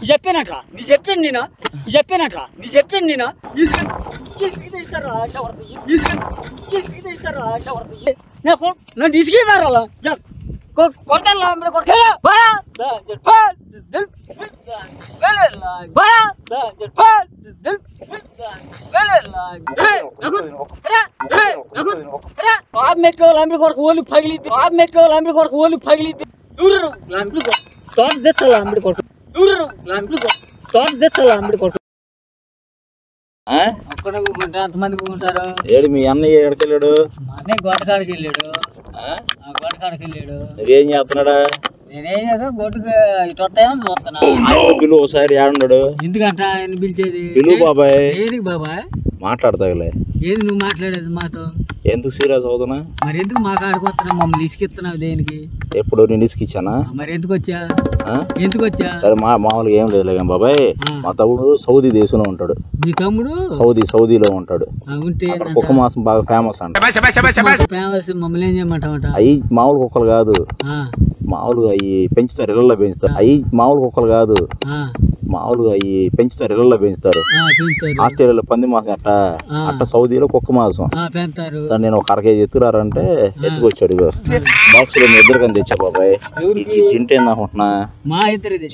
చెప్పానట్రా నీ చెప్పాను నేను నన్ను ఇసుకేవారా కొడతాను ఓళ్ళు పగిలిద్ది ఓళ్ళు పగిలిద్ది తోట తెచ్చాలా అంబడి కొడుకు తోట తెచ్చాలా అంబడి కొడుకు ఒక్కడే కూకుంటా అంతమంది కూకుంటారు. ఏడు మీ అన్నయ్య ఎక్కడికెళ్ళాడు? మా అన్నయ్య గోటకాడికి వెళ్ళాడు. ఏం చేస్తున్నాడా? నేనేం చేస్తా గొడ్డుకు ఇటు వస్తాయని చూస్తున్నా. పిలువు ఒకసారి ఏడున్నాడు. ఎందుకంట ఆయన పిలిచేది? పిలువు బాబాయ్. ఏడికి బాబాయ్? మాట్లాడతావులే. ఏది నువ్వు మాట్లాడేది మాతో? ఎందుకు సీరియస్ అవుతున్నా? మరి ఎందుకు మా కాడికి వస్తున్నావు? మమ్మల్ని ఇసుకిస్తున్నావు దేనికి? ఎప్పుడు నేను ఇసుకిచ్చానా? మరి ఎందుకు వచ్చా? సరే మామూలుగా ఏం లేదు బాబాయ్. మా తమ్ముడు సౌదీ దేశంలో ఉంటాడు. మీ తమ్ముడు సౌదీలో ఉంటాడు. ఉంటే కుక్క మాసం బాగా ఫేమస్ అంట. ఫేమస్. మమ్మల్ని ఏం చేయమంటావట? అవి మామూలు కుక్కలు కాదు, మామూలుగా అవి పెంచుతారు, ఇళ్లలో పెంచుతారు. అవి మామూలు కుక్కలు కాదు, మామూలుగా అవి పెంచుతారు, ఇళ్లలో పెంచుతారు. ఆస్ట్రేలియాలో పంది మాసం అట్ట సౌదీలో కుక్క మాసం. సార్ నేను ఒక 1/2 కేజీ ఎత్తుకురారంటే ఎత్తుకొచ్చాడు. బాక్స్ లో ఇద్దరికని తెచ్చా బాబాయ్. తింటే అనుకుంటున్నా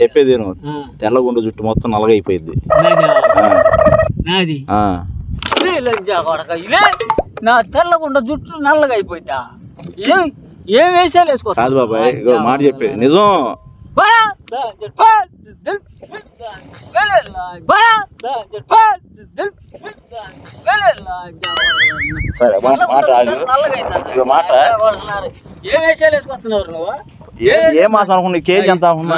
చెప్పేది నువ్వు. తెల్లగుండు జుట్టు మొత్తం నల్లగైపోయింది. నా తెల్లగుండ జుట్టు నల్లగా అయిపోయిందా? ఏం వేసాలు వేసుకో కాదు బాబాయ్, మాట చెప్పేది నిజం. సరే మాట ఏం వేసాలు వేసుకొస్తున్నారు నువ్వు? ఏ మాసం అనుకున్నా? కేజీ ఎంత అనుకున్నా?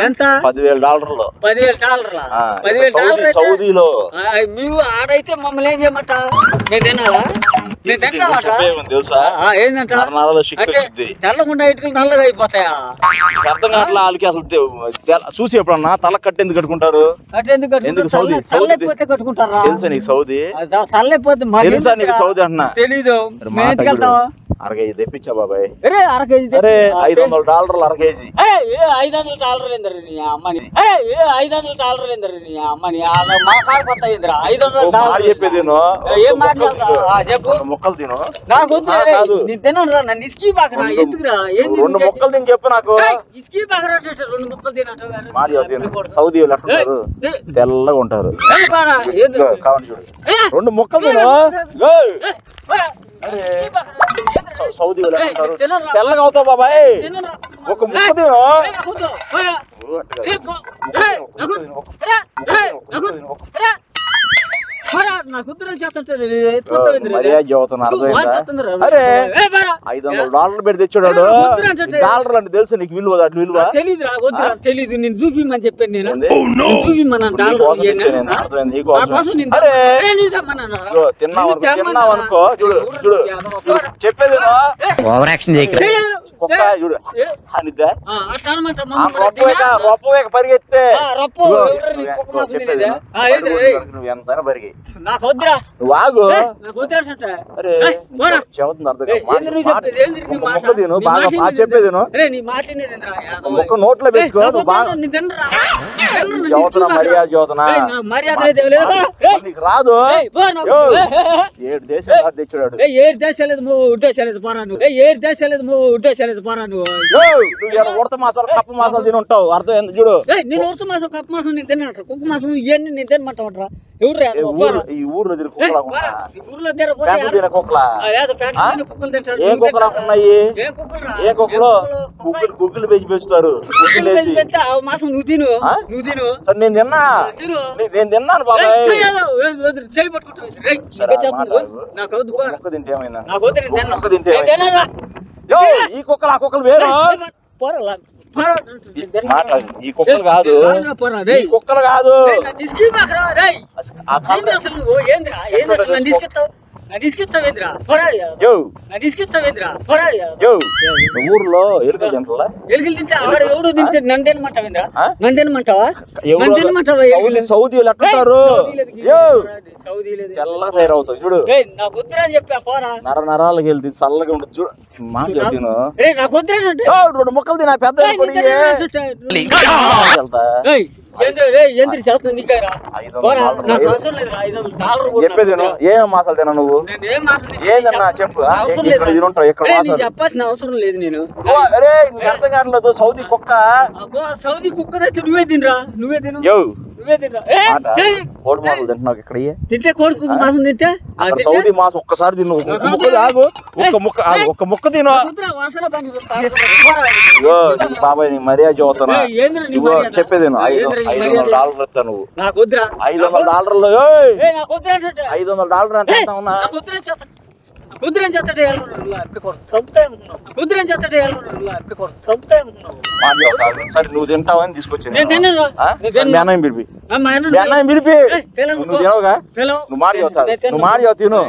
ఎంత $10,000. $10,000 సౌదీలో. మీరు ఆడైతే మమ్మల్ని ఏం చేయమంట? నేను తినాలా? తెలుసా? ఏంటంట? తెల్లకుండా ఇటుకలు నల్లగా అయిపోతాయా? అర్థం కావట్లా వాళ్ళకి అసలు. చూసి ఎప్పుడన్నా తల కట్టెందుకు కట్టుకుంటారు? కట్టుకుంటారా? తెలుసా నీకు సౌదీ? తల్లైపోతే తెలుసా నీకు సౌదీ అంటున్నా? తెలీదు. 1/2 కేజీ తెప్పించా బాబాయ్. $1 కేజీ $500 1/2 కేజీ. $500 ఏందరు నీ అమ్మని? $500 ఏందరు నీ అమ్మని? మా కాడికి వస్తాయి $500. చెప్పేది ఏం మాట్లాడతా చెప్పు. ముక్కలు తిను. నాకు నేను తినను రా. నన్ను ఇసుకీ బాకరా. ఎందుకురా? 2 ముక్కలు తిని చెప్పు నాకు. ఇసుకీ బాకరా 2 ముక్కలు తినట్టు. సౌదీ ఎట్లుంటారు? తెల్లగా ఉంటారు. కావాలి చూడు. 2 ముక్కలు తిను. సౌదీ తెల్లగా అవుతావు బాబాయ్. ఒక ముక్క తిను. $500 పెట్టి తెచ్చాడు. డాలర్ అంటే తెలుసు నీకు విలువ? అట్లా విలువ తెలీదు. నేను చూపిమని చెప్పాను. నేను తిన్నావు అనుకో. చూడు చూడు చెప్పేది చూడు. పరిగెత్తే నువ్వు ఎంతైనా పరిగి నువ్వు ఆగు. చెప్పేది ఒక్క నోట్లో పెట్టుకో. మర్యాద చదువుతున్నా నీకు రాదు. 7 దేశాలు తెచ్చాడు. 7 దేశాలేదు ఉద్దేశాలేదు పోరా నువ్వు. 7 దేశాలేదు ఉద్దేశాలేదు పోరా నువ్వు. నువ్వు ఉడత మాసాలు కప్ప మాసాలు తిని ఉంటావు. అర్థం ఏంది చూడు. నేను ఉడత మాసం కప్ప మాసం నేను తినట. కుక్క మాసం ఇవన్నీ నేను తినమంటావట్రా? ఎవరు ఈ ఊర్లో తిరిగి కుక్కలా ఏ కుక్కలు ఉన్నాయి? ఏ కుక్కలు? గుగ్గులు పెంచి పెంచుతారు. మాసం నువ్వు తిను. సరే నేను తిన్నాను బాబాయ్. తింటే ఏమైనా ఈ కుక్కలు ఆ కుక్కలు వేరు. ఈ కుక్కలు కాదు. ఈ కుక్కలు కాదు. తీసుకొస్తావేంద్రా ఊర్లో ఎలుకలు తింటా ఎలుకలు తింటే ఆడ ఎవడు తింటే నన్ను తినమంటావేంద్రా నన్ను తినమంటావా సౌదీలు ఎట్లుంటారు తెల్లగా తయారవుతావు చూడు నాకు వద్దురా చెప్పా పోరా నరాలకు వెళ్తే చల్లగా ఉండదు చూడు మాట్లాడుతాను నాకు వద్దురా రెండు మొక్కలు తినా పెద్ద చెప్పేది ఏం మాసాలు తినా నువ్వు ఏదన్నా చెప్పు చెప్పాల్సిన అవసరం లేదు నేను అరే నీకు అర్థం కావట్లేదు సౌదీ కుక్క సౌదీ కుక్క నువ్వే తినరా నువ్వే తిను కోడి మాసాలు తింటున్నావు ఇక్కడ తింటే కోడి కుక్క మాసం తింటే సౌదీ మాసం ఒక్కసారి తిను ఆగు ఒక్క ముక్క తిను బాబాయ్ నీ మర్యాద చదువుతున్నా చెప్పేది $500 ఇస్తా నువ్వు $500 $500 ఎంత ఉన్నా కుదిరం చేస్తాడే సరే నువ్వు తింటావని తీసుకొచ్చాను పిలిపి నువ్వు తినవుగా నువ్వు మాట చదువుతావు తిను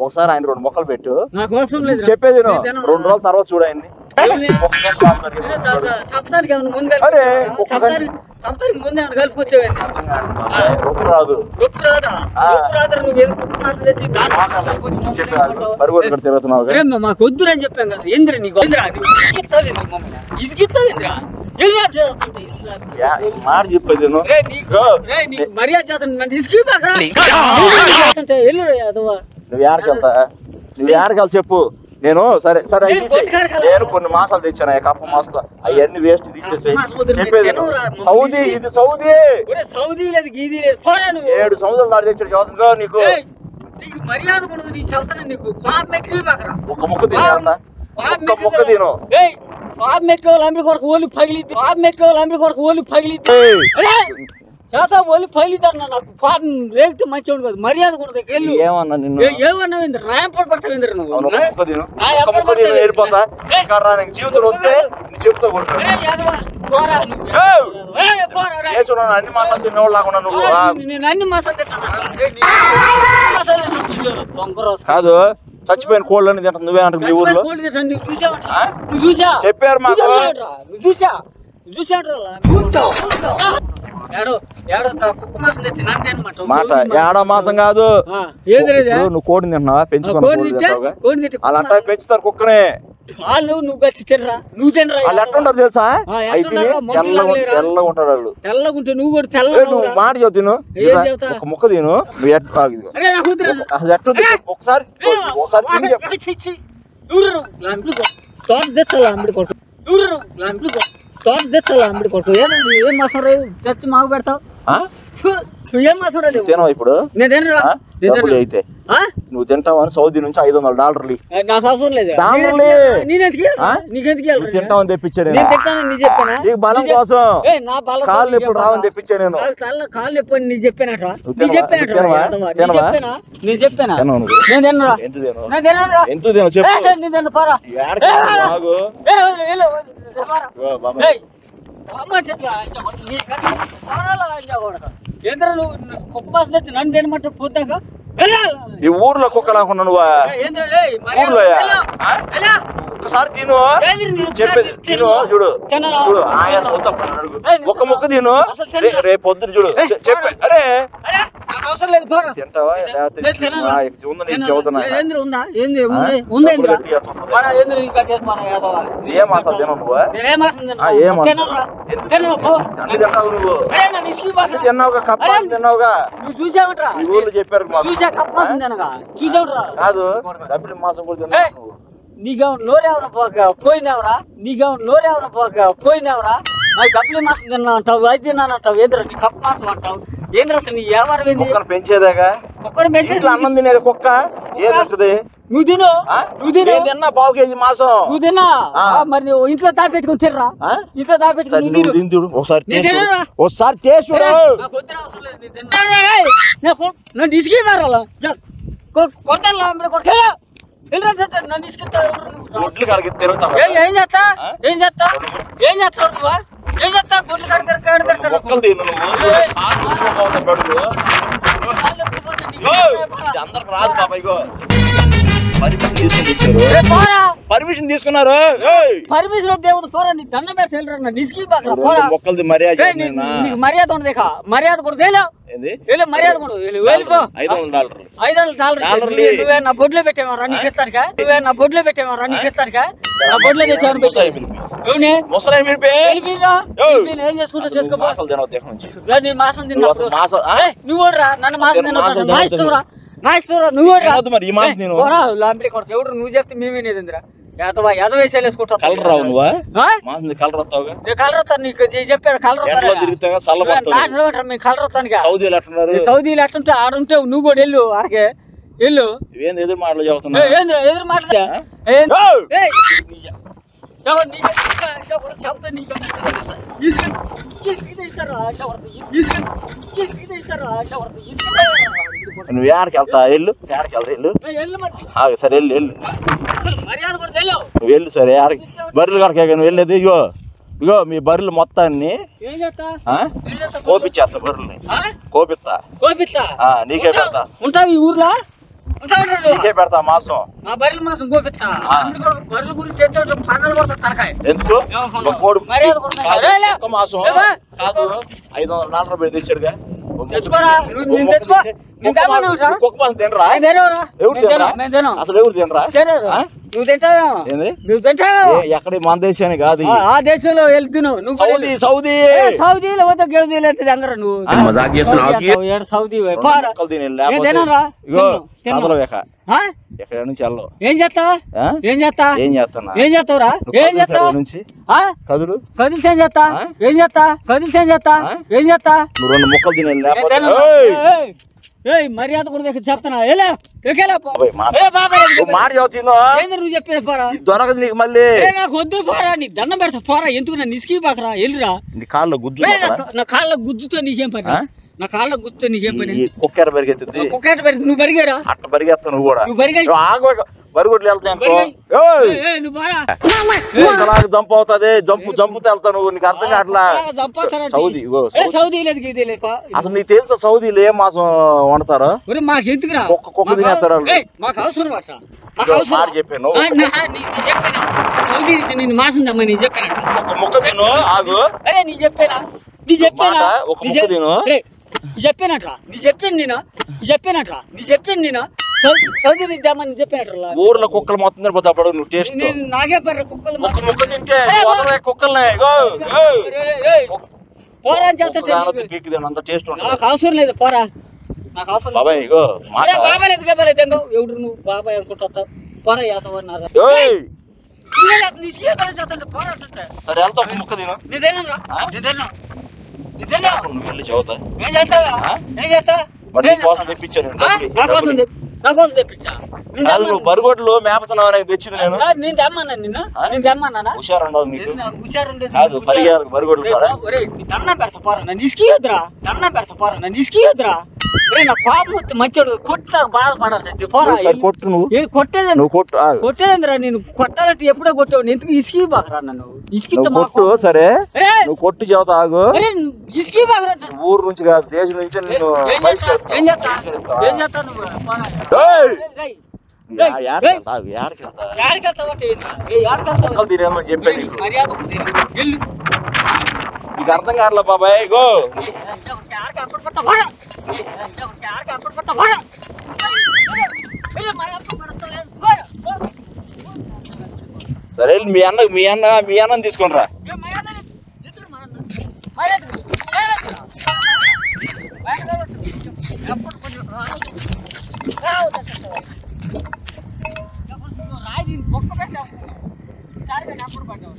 ఒకసారి ఆయన 2 మొక్కలు పెట్టు చెప్పేది 2 రోజుల తర్వాత చూడు ఆయన్ని రాదు మాకు వద్దురని చెప్పాం కదా ఏంద్ర నీకు ఇసుకిస్తావేంద్రా మాట చెప్పేది మర్యాద చేస్తాను నన్ను ఇసుకి నువ్వు ఏడకెళ్తా చెప్పు నేను సరే సరే నేను కొన్ని మాసాలు తెచ్చాను కప్ప మాస అవన్నీ వేస్ట్ తీసేసి చెప్పేది సౌదీ ఇది సౌదీ లేదు గీది లేదు 7 సంవత్సరాలు దాడి తెచ్చాడు చదువుగా నీకు మర్యాద కూడా నీకు చదువుతాను నీకు ఒక ముక్క తిన ఒక్క ముక్క తిను ఓళ్ళు పగిలి చేత ఓళ్ళు పగిలితారు నాకు పాటను రేగితే మంచిగా ఉండదు మర్యాద కూడా ఏమన్నా నిన్ను ఏమన్నా రాయంపాటు పడతావు నువ్వు జీవితం వస్తే చెప్తా అన్ని మాసాలు తిన్నవాళ్ళు లాగా నువ్వు నేను అన్ని మాసాలు కాదు చచ్చిపోయిన కోళ్ళని తింటా నువ్వే అంటారు మీ ఊర్లో చెప్పారు మాకు మాట 7వ మాసం కాదు నువ్వు కోడిని తింటున్నావా పెంచుకుని అలా అంటే పెంచుతారు కుక్కనే నువ్వు తినరా నువ్వు తినరా వాళ్ళు ఎట్లుంటారు తెలుసా తెల్లగా ఉంటారు వాళ్ళు తెల్లగా ఉంటే నువ్వు కూడా తెల్ల నువ్వు మాట చదువును ఒక ముక్క తిను ఒకసారి తోట తెచ్చాలా అంబడి కొట్టు ఏం మాసం తెచ్చి మాకు పెడతావు ఏం మాసం తినవా ఇప్పుడు అయితే నువ్వు తింటావని సౌదీ నుంచి $500 నాకు అవసరం లేదు తింటావని తెప్పించాను నీకు బలం కోసం కాళ్ళు ఎప్పుడు రావని తెప్పించా నేను కాళ్ళు ఎప్పుడు నీకు చెప్పానట్రా ఎంత తిన చెప్పు కుక్క బాస్ నన్ను తినమంటే పోతాక ఈ ఊర్లో కుక్క లాకుండా నువ్వా ఒకసారి తిను చెప్పేది తిను చూడు చూడు ఆయాస ఒక ముక్క తిను రేపు పొద్దున చూడు చెప్పే అరే తింటావా ఏ మాసాలు తినవు నువ్వు అన్ని తింటావు నువ్వు తిన్నావుగా కప్ప తిన్నావుగా ఈ ఊర్లో చెప్పారు కాదు డబ్బులు మాసం కూడా తిన్నావు నీకు నోరేవరా పోయినావరా నాకు డబ్బులు మాసం తిన్నా అంటావు అది తిన్నాను అంటావు ఏంద్ర నీ కప్ప మాసం అంటావు ఏంద్ర అసలు నీ వ్యవహారం ఏంది పెంచేదాగా కుక్కను పెంచేది అన్నం తినేది కుక్క ఏదంటది నువ్వు తిన్నా $1 kg మాసం నువ్వు తిన్నా మరి నువ్వు ఇంట్లో దాపెట్టుకుని తిర్రా ఇంట్లో దాపెట్టుకుని ఒకసారి టేస్ట్ నన్ను తీసుకెళ్ళారా కొడతాను నన్ను తీసుకెళ్తావు ఏం చేస్తావు నువ్వు ఏం చేస్తావు గుడ్లు అందరికి రాదు బాబా ఇగో పర్మిషన్ తీసుకుని ఇచ్చారు. పోరా పర్మిషన్ తీసుకున్నారు. పర్మిషన్ దేవుడు పోరా నీ దండం పెట్టి వెళ్ళరా నిస్కి బాకరా పోరా మొక్కలది మర్యాద నీకు మర్యాద ఉండదు ఇక మర్యాద కూడా తేలేవు మర్యాద కూడా వెళ్ళిపో. $500 నువ్వే నా బొడ్లో పెట్టేవారా నీకు ఇస్తానుక నువ్వే నా బొడ్లో పెట్టేవారా నీకు ఇస్తానుక నా బొడ్లో తెచ్చావని పెట్టావు ఏం చేసుకుంటా చేసుకోపో నీ మాసం తిన్నప్పుడు నువ్వు రా నన్ను మాసం తినవుతా నా ఇష్టం రా నా ఇష్టం రా నువ్వు ఎవడు నువ్వు చెప్తే మేమేనేదిరా ఎదవేసేసుకుంటా కలర్ రావు నువ్వు కలర్ వస్తావుగా కలర్ వస్తాను నీకు చెప్పాను కలర్ మీ కలర్ వస్తాను సౌదీలు ఎట్టుంటే ఆడుంటే నువ్వు కూడా వెళ్ళు ఆడికే వెళ్ళు ఎదురు మాటలు చెబుతున్నావు ఎదురు మాటలు నువ్వు ఏడకి వెళ్తా వెళ్ళు ఏడకి వెళ్తా వెళ్ళు సరే వెళ్ళు వెళ్ళు నువ్వు వెళ్ళు సరే ఆడికి బర్రెలు కడక నువ్వు వెళ్ళేది ఇగో ఇగో మీ బర్రెలు మొత్తాన్ని కోపిచ్చేస్తా బర్రెల్ని కోపిస్తా నీకే పెడతా ఉంటావు ఈ ఊర్లో నీకే పెడతా మాసం నా బర్రెల మాసం కోపిస్తా బర్రెల గురించి పగలు కొడతా తలకాయ ఎందుకు మాసం కాదు $500 పెట్టి తెచ్చాడుగా అసలు ఎవరు తినరా ఎక్కడ మన దేశాన్ని కాదు ఆ దేశంలో వెళ్తున్నావు నువ్వు సౌదీలో అందరూ నువ్వు సౌదీ ఎక్కడ నుంచి వెళ్ళవు ఏం చేస్తా ఏం చేస్తా ఏం చేస్తానా ఏం చేస్తావురా ఏం చేస్తావు నుంచి కదులు కదిలితే ఏం చేస్తా ఏం చేస్తా కదిలితే ఏం చేస్తా ఏం చేస్తా నువ్వు 2 ముక్కలు తినే మర్యాద కూడా చెప్తానా మాట చదువుతుందో నువ్వు చెప్పేది పోరా దొరకదు నీకు మళ్ళీ నాకు వద్దు పోరా నీ దండం పెడతా పోరా ఎందుకు నా నిస్కి బాకరా వెళ్ళిరా నీ కాళ్ళ గుజ్జు నా కాళ్ళ గుజ్జుతో నీకేం పని నా కాళ్ళ గుజ్జుతో నీకేం పని కుక్కేట పరిగెత్తుంది నువ్వు పరిగారా అట్ట పరిగెత్తా నువ్వు కూడా నువ్వు పరిగె బరిగొడ్లు వెళ్తాను జంప్ అవుతుంది జంపుతో వెళ్తా నువ్వు నీకు అర్థం కావట్లా సౌదీ అసలు నీకు తెలుసా సౌదీలో ఏం మాసం వండుతారు మాకు ఎందుకురా కుక్క తినేస్తారు మాకు అవసరం మాట చెప్పాను సౌదీ నుంచి నేను మాసం దమ్మా నీ చెప్పాను ఒక ముక్క తిను ఆగు అరే నీ చెప్పానా నీ చెప్పానా ఒక ముక్క తిను చెప్పానట్రా నీ చెప్పాను నేను చెప్పానట్రా నీ చెప్పాను నేను సౌదీ నుంచి చెప్పానట్రా ఊర్లో కుక్కలు మొత్తం తినిపోతాడు నువ్వు టేస్ట్ నాకే పర్ర కుక్కలు ముక్క తింటే కుక్కల్ని పోరా అని చెప్తా అంత టేస్ట్ నాకు అవసరం లేదు పోరా నాకు అవసరం బాబాయ్ లేదు ఎవడు నువ్వు బాబాయ్ అనుకుంటా పోరా యాదవన్నారు సరే వెళ్తా ఒక ముక్క తిను వెళ్ళి చదువుతా ఏం చేస్తా కోసం తెప్పించాను నా కోసం తెప్పించా నువ్వు బరిగొడ్లు మేపుతున్నావు తెచ్చింది నేను తెమ్మన్నా నేను తెమ్మన్నా హుషారు బరిగొడ్లు దండం పెడతా పోరా నన్ను ఇసుకియొద్దురా దండం పెడతా పోరా నన్ను ఇసుకియొద్దురా నా కోపం వస్తే మంచోడు కొట్టు బాధపడాల్సి పోరా కొట్టు నువ్వు కొట్టేదిరా నేను కొట్టాలంటే ఎప్పుడో కొట్టావు ఎందుకు ఇసుకి బాకరా నన్ను ఇసుకితో కొట్టు సరే నువ్వు కొట్టు చెబుతా ఆగు ఇసుకి బాకరా ఊరు నుంచి కాదు దేశం నుంచి ఏం చేస్తా నువ్వు నీకు అర్థం కావట్లా బాబాయ్ గో సరే మీ అన్న తీసుకుని రా రాయి మొక్క పెట్టావు ఈసారిగా నెప్పుడు పడ్డావు